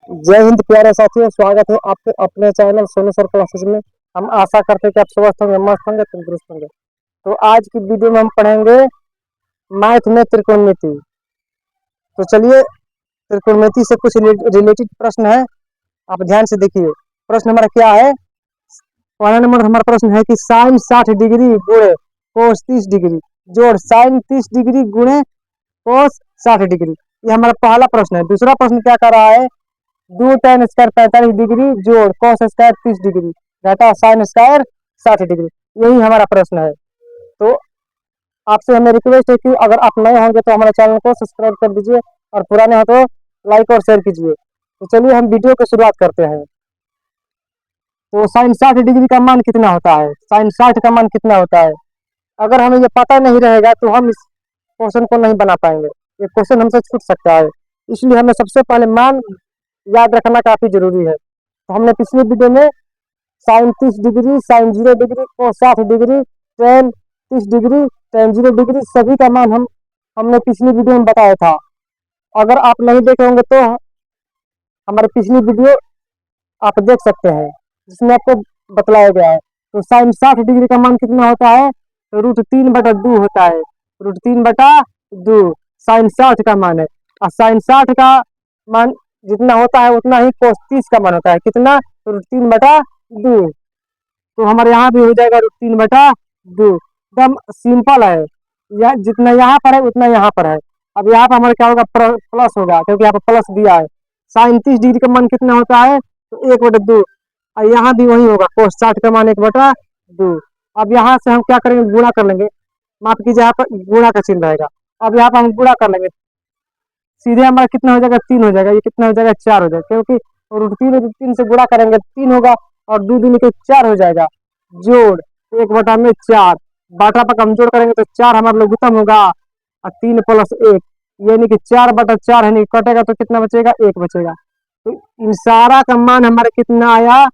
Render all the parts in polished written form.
जय हिंद प्यारे साथियों, स्वागत है आपके अपने चैनल सोनू सर क्लासेस में। हम आशा करते हैं कि आप स्वस्थ होंगे, मस्त होंगे, तंदुरुस्त होंगे। तो आज की वीडियो में हम पढ़ेंगे मैथ में त्रिकोणमिति। तो चलिए, त्रिकोणमिति से कुछ रिलेटेड प्रश्न है, आप ध्यान से देखिए। प्रश्न हमारा क्या है? पहला नंबर हमारा प्रश्न है कि साइन 60 डिग्री गुणे कोस 30 डिग्री जोड़ साइन 30 डिग्री गुणे कोस 60 डिग्री। ये हमारा पहला प्रश्न है। दूसरा प्रश्न क्या कर रहा है? 2 tan² 45 डिग्री जोड़ cos स्क्वायर 30 डिग्री घटा साइन स्क्वायर 60 डिग्री। यही हमारा प्रश्न है। तो आपसे हमें रिक्वेस्ट है कि अगर आप नए होंगे तो हमारे चैनल को सब्सक्राइब कर दीजिए और पुराने हो तो लाइक और शेयर कीजिए। तो चलिए हम वीडियो की शुरुआत करते हैं। तो साइन 60 डिग्री का मान कितना होता है? साइन 60 का मान कितना होता है? अगर हमें ये पता नहीं रहेगा तो हम इस क्वेश्चन को नहीं बना पाएंगे। ये क्वेश्चन हमसे छूट सकता है, इसलिए हमें सबसे पहले मान याद रखना काफी जरूरी है। तो हमने पिछली वीडियो में साइन 30 डिग्री, साइन 0 डिग्री, कोस 60 degree, ten 30 degree, ten 0 degree सभी का मान हमने पिछली वीडियो में बताया था। अगर आप नहीं देखे होंगे तो हमारी पिछली वीडियो आप देख सकते हैं, जिसमें आपको बतलाया गया है। तो साइन 60 डिग्री का मान कितना होता है? तो √3/2 होता है। √3/2 साइन 60 का मान है। और साइन 60 का मान जितना होता है उतना ही कोस 30 का मान होता है। कितना? √3/2। तो हमारे यहाँ भी हो जाएगा √3/2। एकदम सिंपल है। यह जितना यहाँ पर है उतना यहाँ पर है। अब यहाँ पर हमारे क्या होगा? प्लस होगा, क्योंकि यहाँ पर प्लस दिया है। साइन 30 डिग्री का मान कितना होता है? तो 1/2। और यहाँ भी वही होगा, कोस 60 का मान 1/2। अब यहाँ से हम क्या करेंगे? गुणा कर लेंगे। माफ कीजिए, यहाँ पर गुणा का चिन्ह रहेगा। अब यहाँ पर हम गुणा कर लेंगे, सीधे हमारा कितना हो जाएगा? 3 हो जाएगा। ये कितना हो जाएगा? 4 हो जाएगा, क्योंकि √3 से गुणा करेंगे 3 होगा और 2 दूनी के 4 हो जाएगा। जोड़ 1/4 बाटा पर हम जोड़ करेंगे तो 4 हमारा लघुत्तम होगा और 3 + 1 यानी कि 4/4 है, नहीं कटेगा तो कितना बचेगा? 1 बचेगा। तो इन सारा का मान हमारा कितना आया?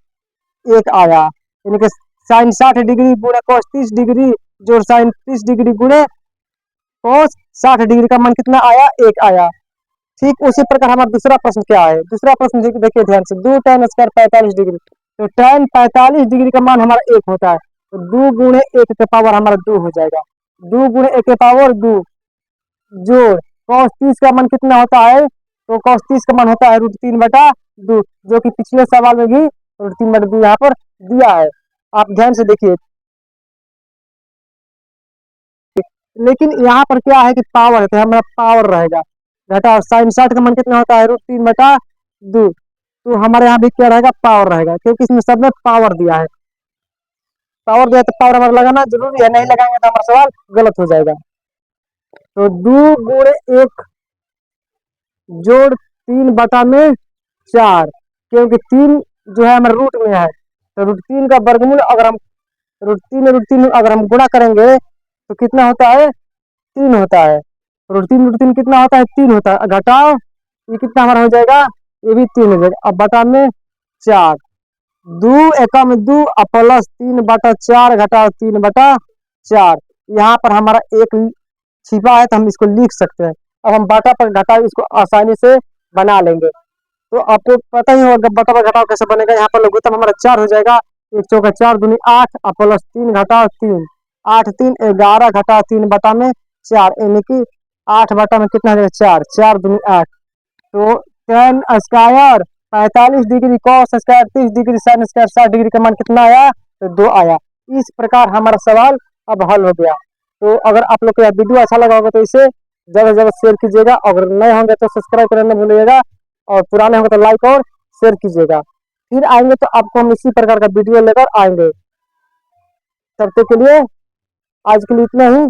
1 आया। यानी कि साइन 60 डिग्री गुणे कोस 30 डिग्री जोड़ साइन 30 डिग्री गुणे कोस 60 डिग्री का मान कितना आया? 1 आया। ठीक उसी प्रकार हमारा दूसरा प्रश्न क्या है? दूसरा प्रश्न देखिए ध्यान से। 2 tan² 45 डिग्री। तो tan 45 डिग्री का मान हमारा 1 होता है। तो 2 गुणे 1 के पावर हमारा 2 हो जाएगा। 2 गुणे 1 के पावर 2 जोड़ cos 30 का मान कितना होता है? तो cos 30 का मान होता है √3/2, जो कि पिछले सवाल में भी √3/2 यहाँ पर दिया है। आप ध्यान से देखिए। लेकिन यहाँ पर क्या है कि पावर है, तो हमारा पावर रहेगा। घटा साइन 60 का मान कितना होता है? √3/2। तो हमारे यहाँ भी क्या रहेगा? पावर रहेगा, क्योंकि इसमें सब में पावर दिया है। पावर दिया तो पावर हमारा लगाना जरूरी है, नहीं लगाएंगे तो हमारा सवाल गलत हो जाएगा। तो 2 गुणे 1 जोड़ 3/4, क्योंकि 3 जो है हमारे रूट में है। तो √3 का वर्गमूल अगर हम √3 अगर हम गुणा करेंगे तो कितना होता है? 3 होता है। √3 कितना होता है? 3 होता है। घटाओ, ये कितना हमारा हो जाएगा? ये भी 3 हो जाएगा। अब बटा में 4, 2 एकम 2 प्लस 3/4 घटाओ 3/4। यहाँ पर हमारा 1 छिपा है तो हम इसको लिख सकते हैं। अब हम बटा पर घटाओ इसको आसानी से बना लेंगे। तो आपको पता ही होगा बटा पर घटाओ कैसे बनेगा। यहाँ पर लघुत्तम हमारा 4 हो जाएगा। 1 चौका 4 दूनी 8 प्लस 3 घटाओ 3, 8 3 11 घटाओ 3/4 यानी कि 8 में कितना हो जाएगा? 4, 4 दूनी 8। तो tan square 45 degree cos square 30 degree sine square 60 degree का मान कितना आया? तो 2 आया। इस प्रकार हमारा सवाल अब हल हो गया। तो अगर आप लोग को यह वीडियो अच्छा लगा होगा तो इसे ज़्यादा से ज़्यादा शेयर कीजिएगा। अगर नए होंगे तो सब्सक्राइब करना न भूलिएगा, और पुराने होंगे तो लाइक और शेयर कीजिएगा। फिर आएंगे तो आपको हम इसी प्रकार का वीडियो लेकर आएंगे। तब तक के लिए आज के लिए इतना ही।